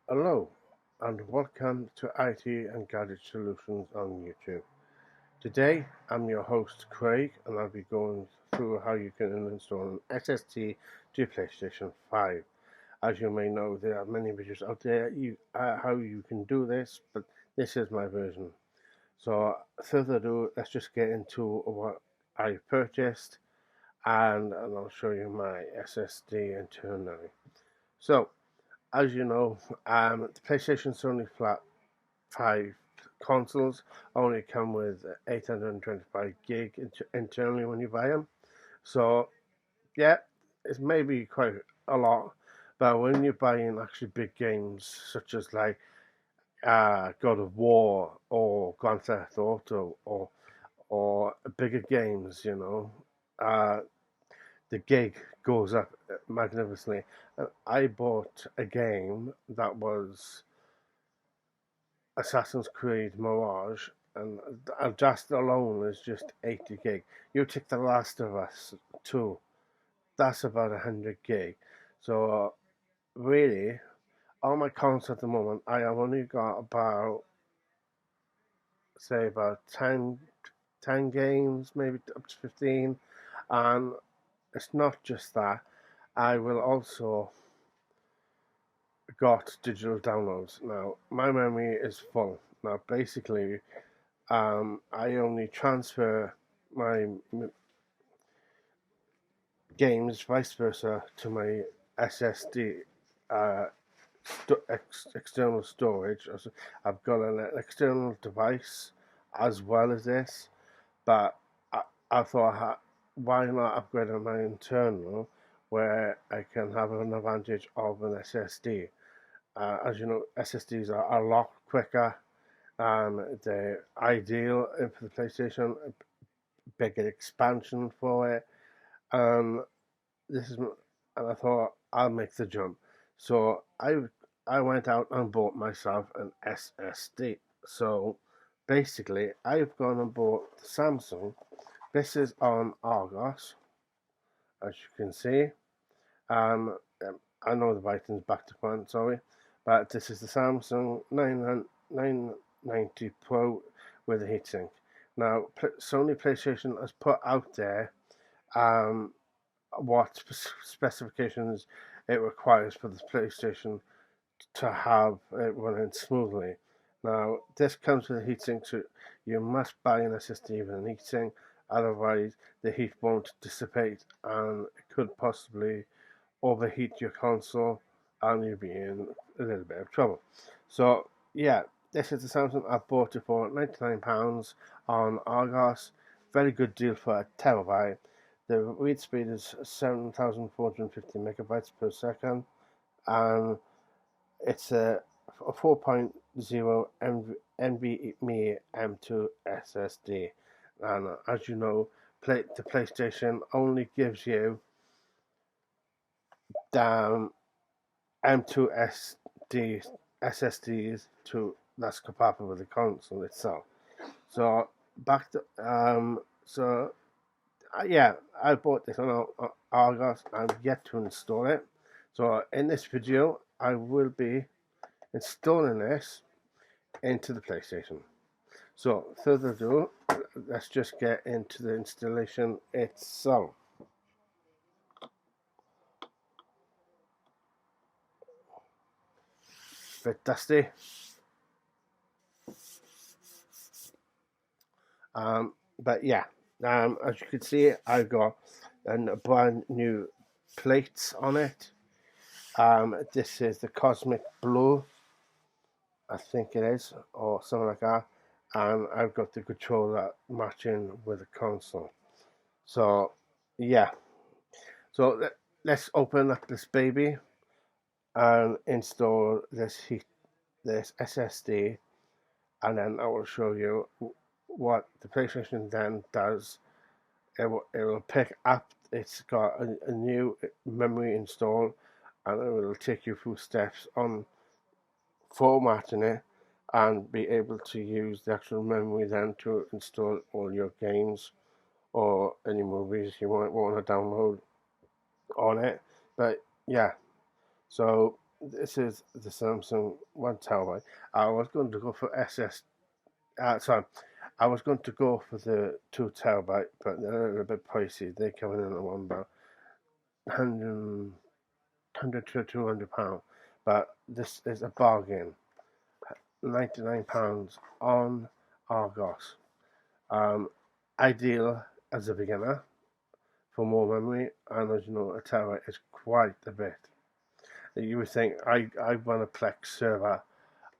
Hello, and welcome to IT and Gadget Solutions on YouTube. Today, I'm your host Craig, and I'll be going through how you can install an SSD to your PlayStation 5. As you may know, there are many videos out there how you can do this, but this is my version. So, further ado, let's just get into what I purchased, and I'll show you my SSD internally. So, as you know, the PlayStation Sony Flat 5 consoles only come with 825 gig internally when you buy them. So, yeah, it's maybe quite a lot, but when you're buying actually big games such as like God of War or Grand Theft Auto or bigger games, uh, the gig goes up magnificently. I bought a game that was Assassin's Creed Mirage, and just alone is just 80 gig. You take The Last of Us 2, that's about 100 gig. So, really, on my consoles at the moment, I have only got about 10 games, maybe up to 15. And it's not just that, I will also got digital downloads. Now, my memory is full. Now, basically, I only transfer my games, vice versa, to my SSD uh, external storage. I've got an external device as well as this, but I thought, why not upgrade on my internal where I can have an advantage of an SSD? As you know, SSDs are a lot quicker. They're ideal for the PlayStation, bigger expansion for it. Um, this is, and I thought I'll make the jump. So I went out and bought myself an SSD. So basically, I've gone and bought the Samsung. This is on Argos, as you can see. I know the writing's back to front, sorry, but this is the Samsung 990 Pro with a heatsink. Now, Sony PlayStation has put out there um, what specifications it requires for the PlayStation to have it running smoothly. Now, this comes with a heatsink, so you must buy an SSD with an heatsink, otherwise the heat won't dissipate and it could possibly overheat your console and you'll be in a little bit of trouble. So, yeah, this is the Samsung. I bought it for £99 on Argos. Very good deal for a terabyte. The read speed is 7,450 megabytes per second, and it's a 4.0 NVMe M2 SSD. And as you know, the PlayStation only gives you the M2 SSDs to that's compatible with the console itself. So back to yeah, I bought this on Argos. I'm yet to install it. So in this video, I will be installing this into the PlayStation. So further ado, let's just get into the installation itself. Bit dusty, but yeah. As you can see, I've got a brand new plates on it. This is the Cosmic Blue, I think it is, or something like that. And I've got the controller matching with the console. So, yeah. So let's open up this baby and install this SSD, and then I will show you what the PlayStation then does. It will pick up. It's got a new memory installed, and it will take you through steps on formatting it and be able to use the actual memory then to install all your games or any movies you might want to download on it. But yeah, so this is the Samsung 1 terabyte. I was going to go for sorry, I was going to go for the 2 terabyte, but they're a little bit pricey. They're coming in at about 100 to £200. But this is a bargain. £99 on Argos. Ideal as a beginner for more memory, and as you know, a terabyte is quite a bit. You would think I run a Plex server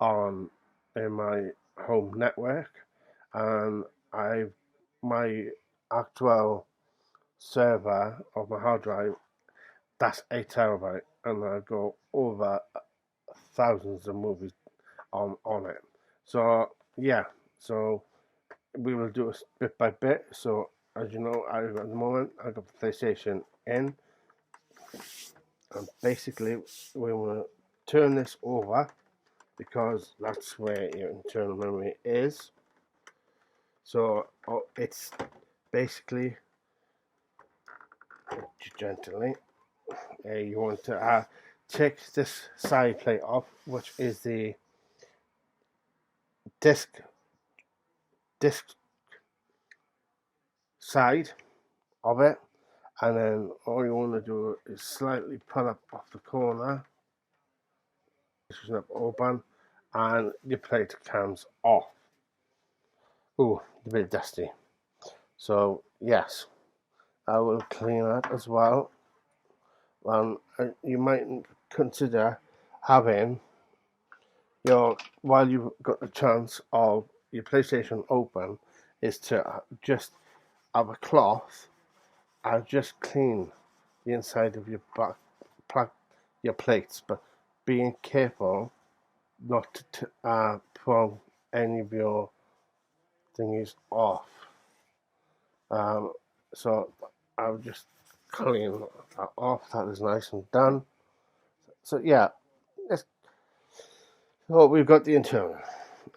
on in my home network, and my actual server of my hard drive, that's 8 terabyte, and I go over thousands of movies on it. So yeah, so we will do it bit by bit. So as you know, at the moment I got the PlayStation in, and basically we want to turn this over because that's where your internal memory is. So it's basically gently you want to take this side plate off, which is the disc side of it, and then all you want to do is slightly pull up off the corner, push up open, and your plate comes off. Ooh, a bit dusty. So yes, I will clean that as well. You might consider having while you've got the chance of your PlayStation open, is to just have a cloth and just clean the inside of your your plates, but being careful not to pull any of your thingies off. So I'll just clean that off. That is nice and done. So yeah, so we've got the internal.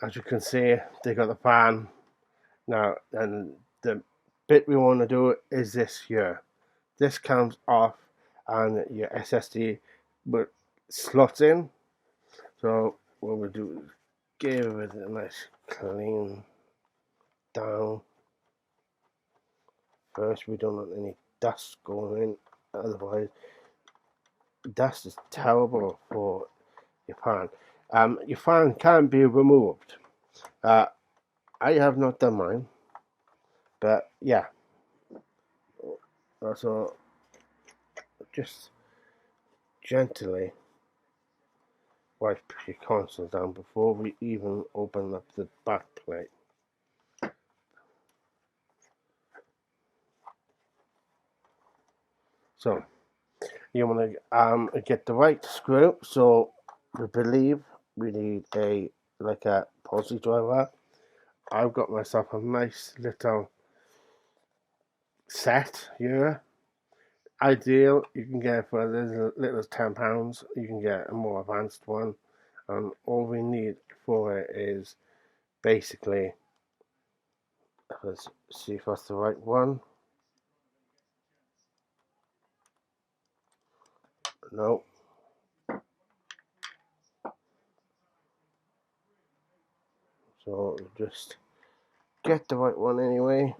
As you can see, they got the fan now, and the bit we want to do is this here. This comes off, and your SSD will slot in. So what we'll do is give it a nice clean down. First, we don't want any dust going in, otherwise dust is terrible for your fan. Your fan can be removed. I have not done mine, but yeah. So just gently wipe your console down before we even open up the back plate. So you want to get the right screw. So we believe we need a posi driver. I've got myself a nice little set here. Ideal, you can get for as little as £10. You can get a more advanced one, and all we need for it is basically, let's see if that's the right one. No. So just get the right one anyway.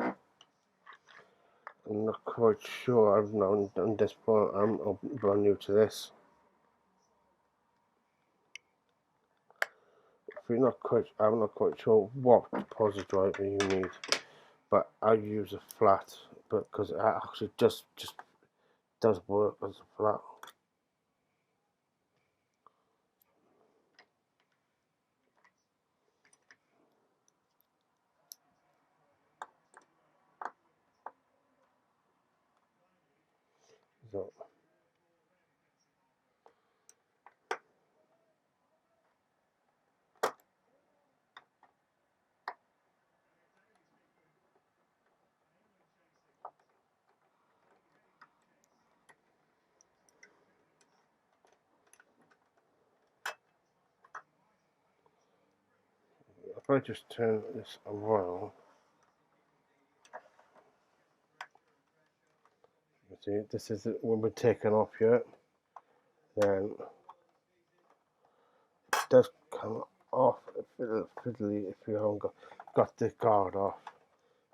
I'm not quite sure. I've not done this part. I'm brand new to this. I'm not quite sure what posi driver you need, but I use a flat, because it actually just does work as a flat. So if I just turn this around, you see, this is it when we're taking off here. Then does come off fiddly if you haven't got the guard off.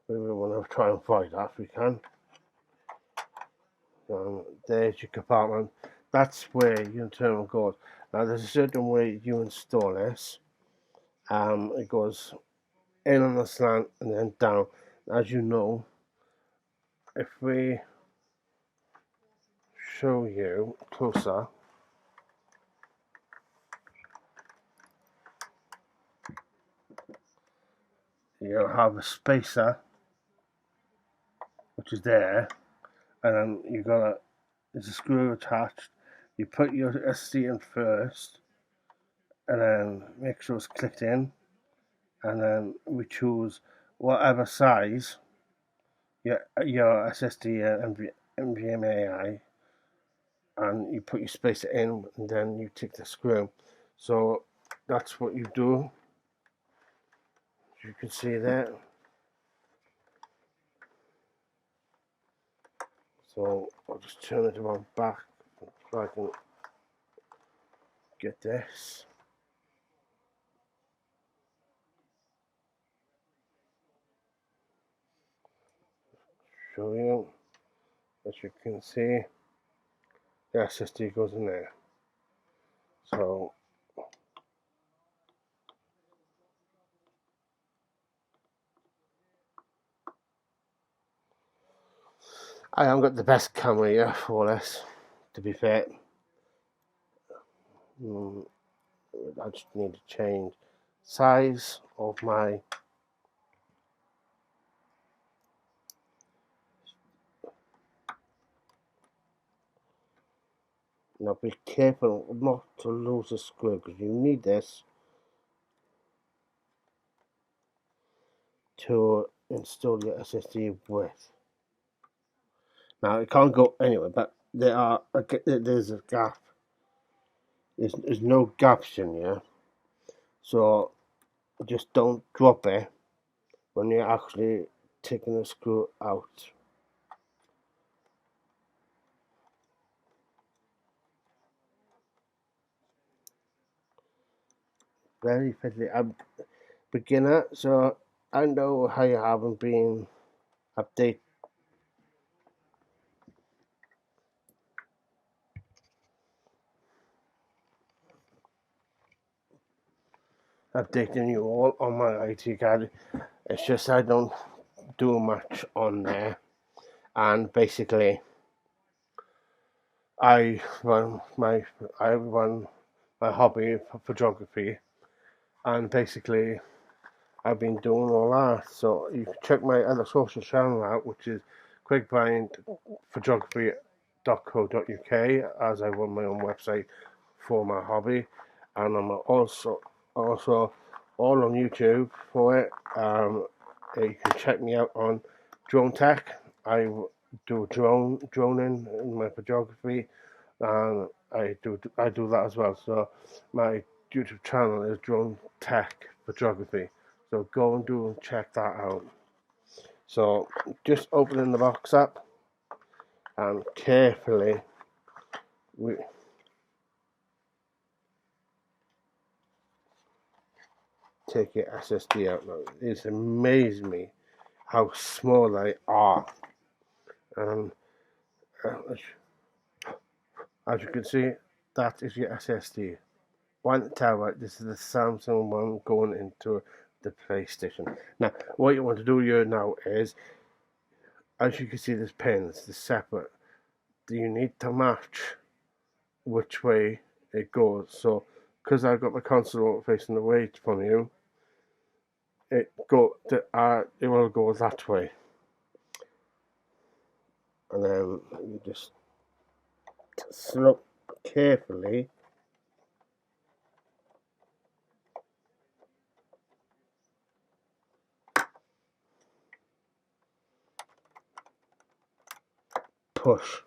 We want to try and avoid that if we can. There's your compartment. That's where your internal goes. Now there's a certain way you install this. It goes in on the slant and then down. As you know, if we show you closer, you'll have a spacer which is there, and then there's a screw attached. You put your SSD in first, and then make sure it's clicked in, and then we choose whatever size your SSD NVMe, and you put your spacer in, and then you take the screw. So that's what you do. As you can see there. So I'll just turn it around back so I can get this. Show you. As you can see, the SSD goes in there. So I haven't got the best camera here for this, to be fair. I just need to change size of my now. Be careful not to lose the screw, because you need this to install your SSD with. Now it can't go anywhere, but there's a gap. There's no gaps in here, so just don't drop it when you're actually taking the screw out. Very fiddly. I'm beginner, so I know how you haven't been updating you all on my IT guide. It's just I don't do much on there, and basically I run my hobby for photography, and basically I've been doing all that. So you can check my other social channel out, which is craigbryanphotography.co.uk, as I run my own website for my hobby, and I'm also all on YouTube for it. You can check me out on Drone Tech. I do droning in my photography, and I do that as well. So my YouTube channel is Drone Tech Photography. So go and check that out. So just opening the box up and carefully we take your SSD out now. It's amazed me how small they are. And as you can see, that is your SSD. 1 terabyte. This is the Samsung one going into the PlayStation. Now, what you want to do here now is, as you can see, there's pins, they're separate. You need to match which way it goes. So, because I've got my console facing away from you, it will go that way. And then you just slip carefully push,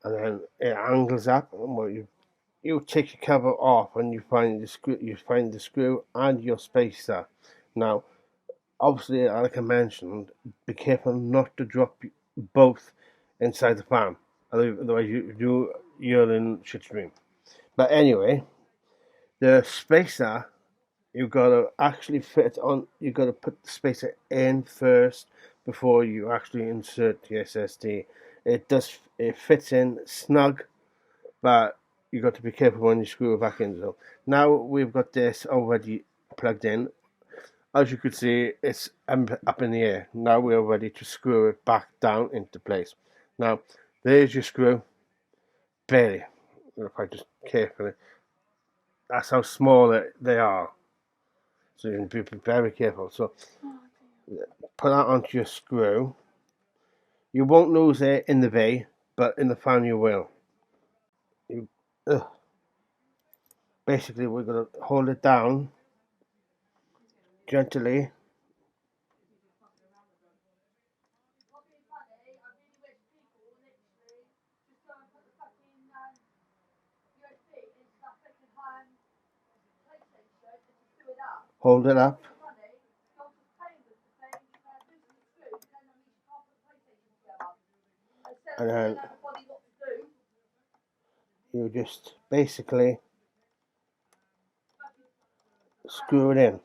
and then it angles up, and you take your cover off, and you find the screw and your spacer. Now, obviously, like I mentioned, be careful not to drop both inside the fan. Otherwise, you're in shit dream. But anyway, the spacer, you've got to actually fit on. You've got to put the spacer in first before you actually insert the SSD. It fits in snug, but you got to be careful when you screw it back in. So now we've got this already plugged in. As you can see, it's up in the air. Now we're ready to screw it back down into place. Now, there's your screw. Barely. If I just carefully. That's how small they are. So you can be very careful. So put that onto your screw. You won't lose it in the bay, but in the fan you will. Basically, we're going to hold it down gently. Hold it up. And then you just basically screw it in.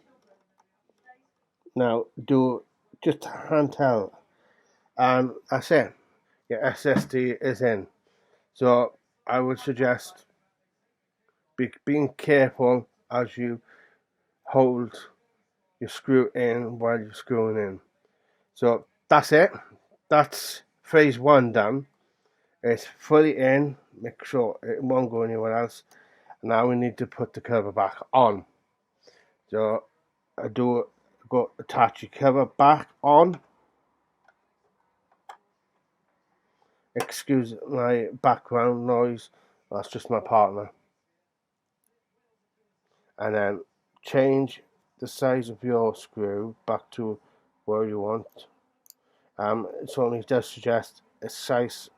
Now do just handheld, and that's it. Your SSD is in. So I would suggest being careful as you hold your screw in while you're screwing in. So that's it. That's phase one done. It's fully in. Make sure it won't go anywhere else. Now we need to put the cover back on. So I go attach your cover back on. Excuse my background noise. That's just my partner. And then change the size of your screw back to where you want. It only does suggest a size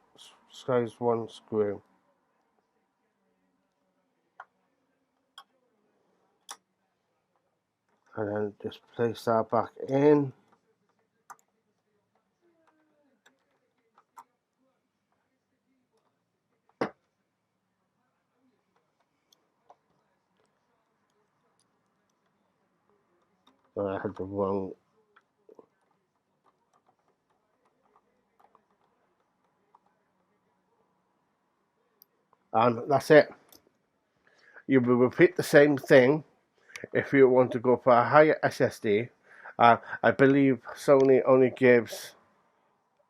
1 screw. And then just place that back in. I had the wrong. And that's it. You will repeat the same thing if you want to go for a higher SSD. I believe Sony only gives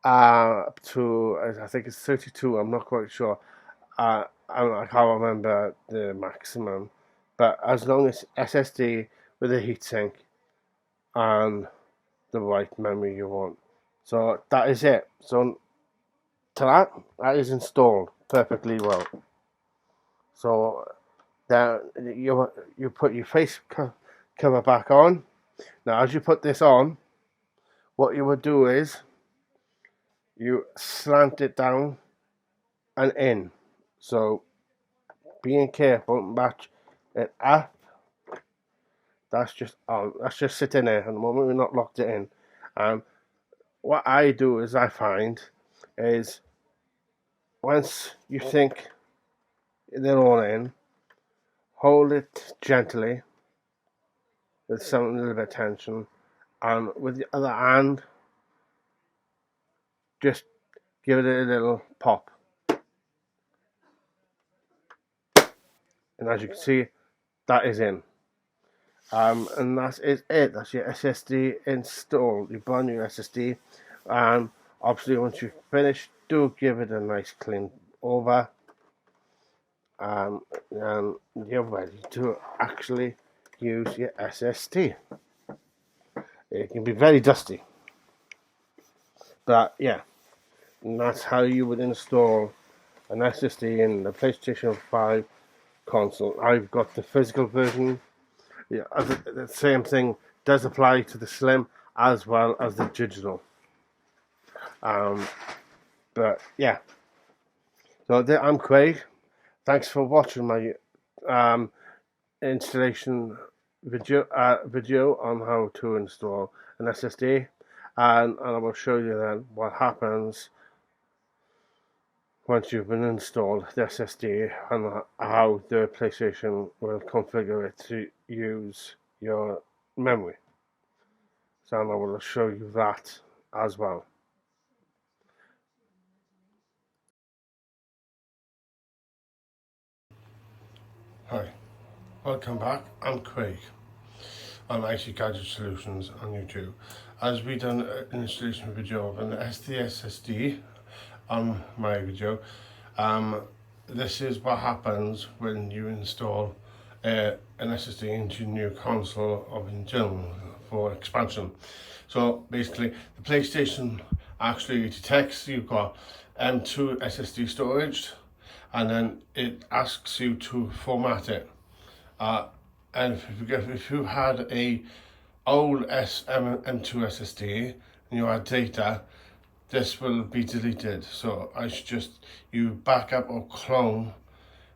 up to, I think it's 32. I'm not quite sure. I can't remember the maximum, but as long as SSD with a heatsink and the right memory you want. So that is it. So that is installed perfectly well. So then you put your face cover back on. Now as you put this on, what you would do is you slant it down and in. So being careful, match it up. That's just on. That's just sitting there. At the moment we're not locked it in. What I do is I find is once you think they're all in, hold it gently with some little bit of tension, and with the other hand, just give it a little pop. And as you can see, that is in. And that is it. That's your SSD installed. You brand new SSD. Obviously, once you've finished, do give it a nice clean over. And you're ready to actually use your SSD. It can be very dusty, but yeah, and that's how you would install an SSD in the PlayStation 5 console. I've got the physical version. Yeah, the same thing does apply to the Slim as well as the digital. But yeah, so I'm Craig. Thanks for watching my installation video on how to install an SSD, and I will show you then what happens once you've been installed the SSD and how the PlayStation will configure it to use your memory. So I will show you that as well. Hi, welcome back. I'm Craig on IT Gadget Solutions on YouTube. As we done an installation video of an SSD on my video, this is what happens when you install an SSD into your new console or in general for expansion. So basically the PlayStation actually detects you've got M2 SSD storage, and then it asks you to format it. And if you had a old M2 SSD and you had data, this will be deleted. So I suggest you back up or clone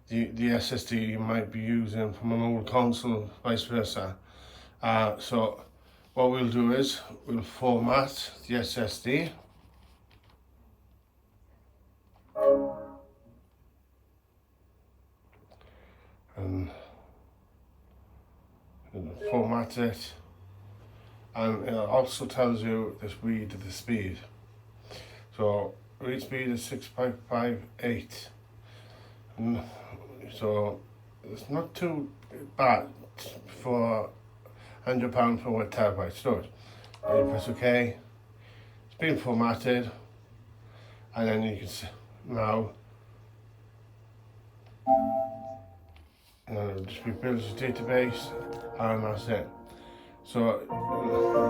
the SSD you might be using from an old console, vice versa. So what we'll do is we'll format the SSD. And format it, and it also tells you the read the speed. So read speed is 6.58, so it's not too bad for £100 for 1 terabyte storage. And you press OK, it's been formatted, and then you can see now just rebuilds the database, and that's it. So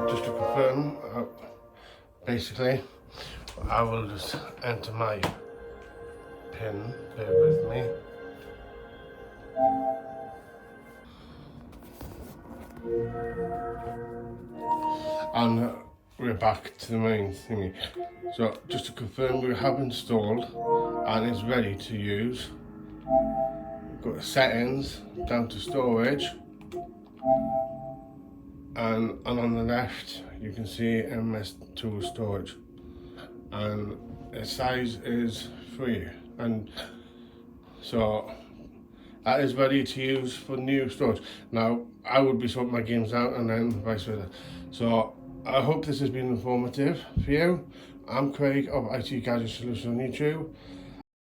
just to confirm, basically I will just enter my PIN, bear with me. And we're back to the main thingy. So just to confirm, we have installed and it's ready to use. Got the settings down to storage, and on the left you can see MS2 storage, and its size is 3, and so that is ready to use for new storage. Now I would be sorting my games out and then vice versa. So I hope this has been informative for you. I'm Craig of IT Gadget Solutions on YouTube.